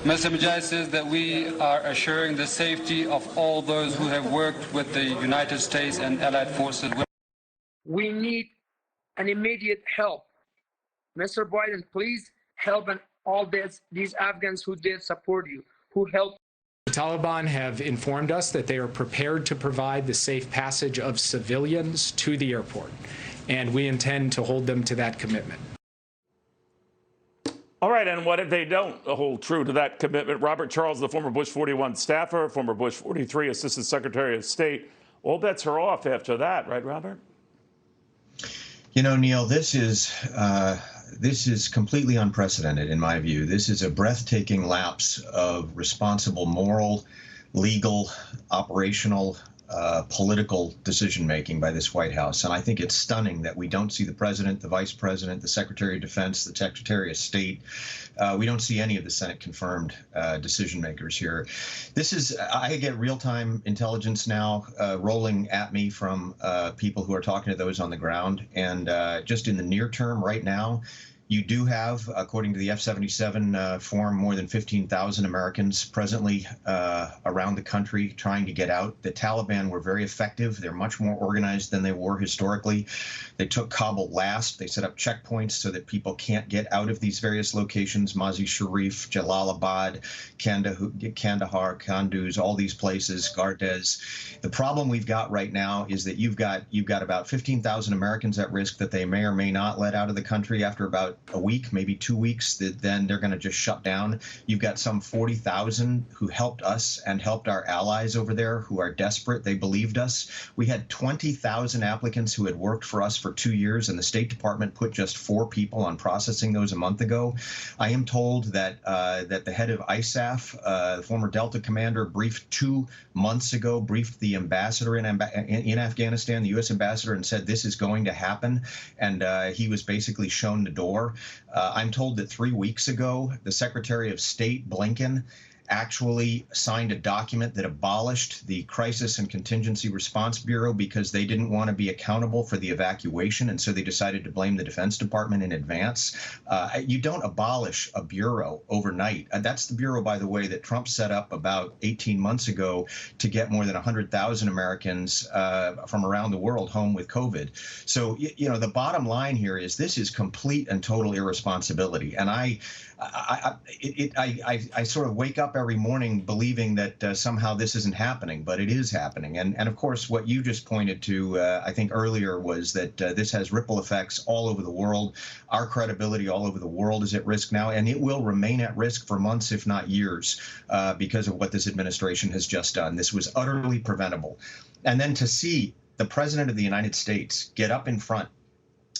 Mr. Mujahid says that we are assuring the safety of all those who have worked with the United States and allied forces. We need an immediate help. Mr. Biden, please help all these Afghans who did support you, who helped. The Taliban have informed us that they are prepared to provide the safe passage of civilians to the airport, and we intend to hold them to that commitment. All right, and what if they don't hold true to that commitment? Robert Charles, the former Bush 41 staffer, former Bush 43 Assistant Secretary of State, all bets are off after that, right, Robert? You know, Neil, this is completely unprecedented in my view. This is a breathtaking lapse of responsible moral, legal, operational, political decision-making by this White House. And I think it's stunning that we don't see the president, the vice president, the secretary of defense, the secretary of state. We don't see any of the Senate confirmed decision makers here. This is, I get real-time intelligence now rolling at me from people who are talking to those on the ground. And just in the near term right now, you do have, according to the F-77 form, more than 15,000 Americans presently around the country trying to get out. The Taliban were very effective. They're much more organized than they were historically. They took Kabul last. They set up checkpoints so that people can't get out of these various locations, Mazi Sharif, Jalalabad, Kandahar, Kunduz, all these places, Gardez. The problem we've got right now is that you've got about 15,000 Americans at risk that they may or may not let out of the country after about a week, maybe 2 weeks, that then they're going to just shut down. You've got some 40,000 who helped us and helped our allies over there who are desperate. They believed us. We had 20,000 applicants who had worked for us for 2 years, and the State Department put just 4 people on processing those a month ago. I am told that that the head of ISAF, the former Delta commander, briefed 2 months ago, briefed the ambassador in Afghanistan, the U.S. ambassador, and said this is going to happen. And he was basically shown the door. I'm told that 3 weeks ago, the Secretary of State, Blinken, actually signed a document that abolished the Crisis and Contingency Response Bureau because they didn't want to be accountable for the evacuation, and so they decided to blame the Defense Department in advance. You don't abolish a bureau overnight. That's the bureau, by the way, that Trump set up about 18 months ago to get more than 100,000 Americans from around the world home with COVID. So, you know, the bottom line here is this is complete and total irresponsibility. And I sort of wake up every morning believing that somehow this isn't happening, but it is happening. And of course, what you just pointed to, I think earlier, was that this has ripple effects all over the world. Our credibility all over the world is at risk now, and it will remain at risk for months, if not years, because of what this administration has just done. This was utterly preventable. And then to see the president of the United States get up in front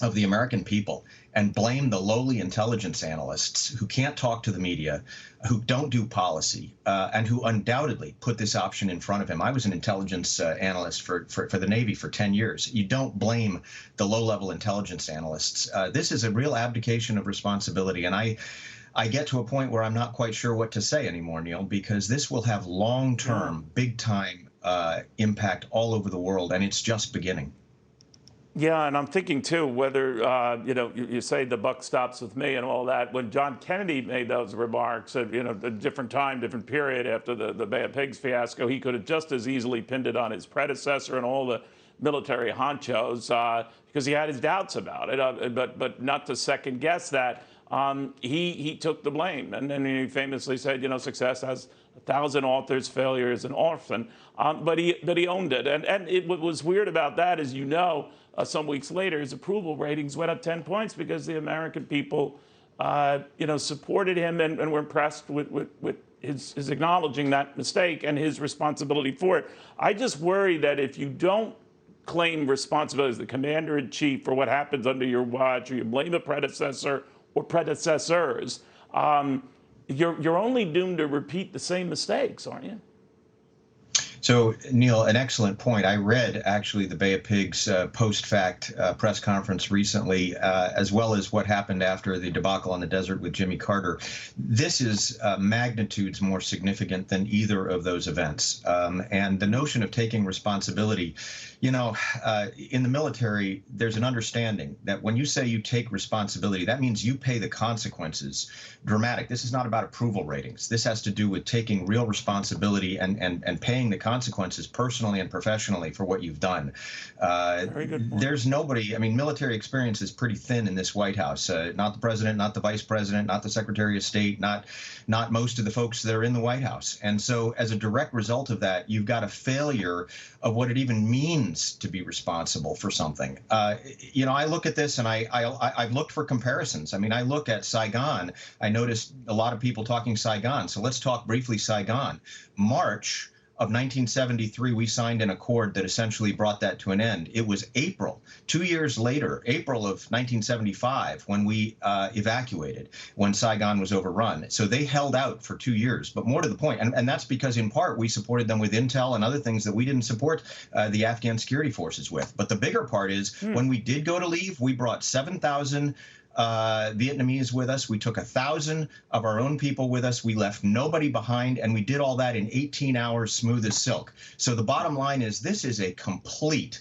of the American people and blame the lowly intelligence analysts who can't talk to the media, who don't do policy, and who undoubtedly put this option in front of him. I was an intelligence analyst for the Navy for 10 years. You don't blame the low-level intelligence analysts. This is a real abdication of responsibility, and I get to a point where I'm not quite sure what to say anymore, Neil, because this will have long-term, big-time impact all over the world, and it's just beginning. Yeah, and I'm thinking, too, whether, you know, you say the buck stops with me and all that. When John Kennedy made those remarks at, you know, a different time, different period after the Bay of Pigs fiasco, he could have just as easily pinned it on his predecessor and all the military honchos because he had his doubts about it. But not to second guess that, he took the blame. And then he famously said, you know, success has 1,000 authors, failure is an orphan. But he owned it. And what was weird about that is, you know, some weeks later, his approval ratings went up 10 points because the American people, you know, supported him and were impressed with his acknowledging that mistake and his responsibility for it. I just worry that if you don't claim responsibility as the commander-in-chief for what happens under your watch, or you blame a predecessor or predecessors, you're only doomed to repeat the same mistakes, aren't you? So, Neil, an excellent point. I read actually the Bay of Pigs post-fact press conference recently, as well as what happened after the debacle on the desert with Jimmy Carter. This is magnitudes more significant than either of those events. And the notion of taking responsibility, you know, in the military, there's an understanding that when you say you take responsibility, that means you pay the consequences. Dramatic. This is not about approval ratings. This has to do with taking real responsibility and paying the consequences personally and professionally for what you've done. Very good point. There's nobody, I mean, military experience is pretty thin in this White House. Not the president, not the vice president, not the secretary of state, not most of the folks that are in the White House. And so as a direct result of that, you've got a failure of what it even means to be responsible for something. You know, I look at this and I've looked for comparisons. I mean, I look at Saigon. I noticed a lot of people talking Saigon. So let's talk briefly Saigon. March of 1973, we signed an accord that essentially brought that to an end. It was April, 2 years later, April of 1975, when we evacuated, when Saigon was overrun. So they held out for 2 years. But more to the point, and that's because in part we supported them with intel and other things that we didn't support the Afghan security forces with. But the bigger part is when we did go to leave, we brought 7,000 Vietnamese with us. We took 1,000 of our own people with us. We left nobody behind, and we did all that in 18 hours, smooth as silk. So the bottom line is this is a complete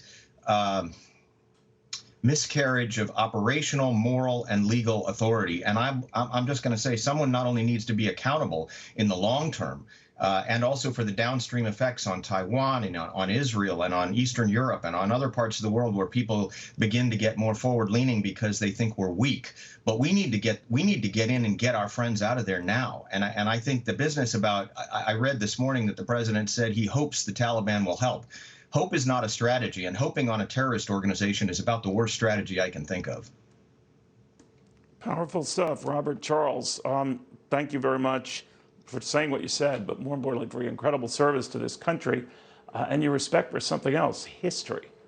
miscarriage of operational, moral, and legal authority. And I'm just going to say someone not only needs to be accountable in the long term, and also for the downstream effects on Taiwan and on Israel and on Eastern Europe and on other parts of the world where people begin to get more forward-leaning because they think we're weak. But we need to get in and get our friends out of there now. And I think the business about, I read this morning that the president said he hopes the Taliban will help. Hope is not a strategy, and hoping on a terrorist organization is about the worst strategy I can think of. Powerful stuff, Robert Charles. Thank you very much for saying what you said, but more importantly, for your incredible service to this country and your respect for something else, history.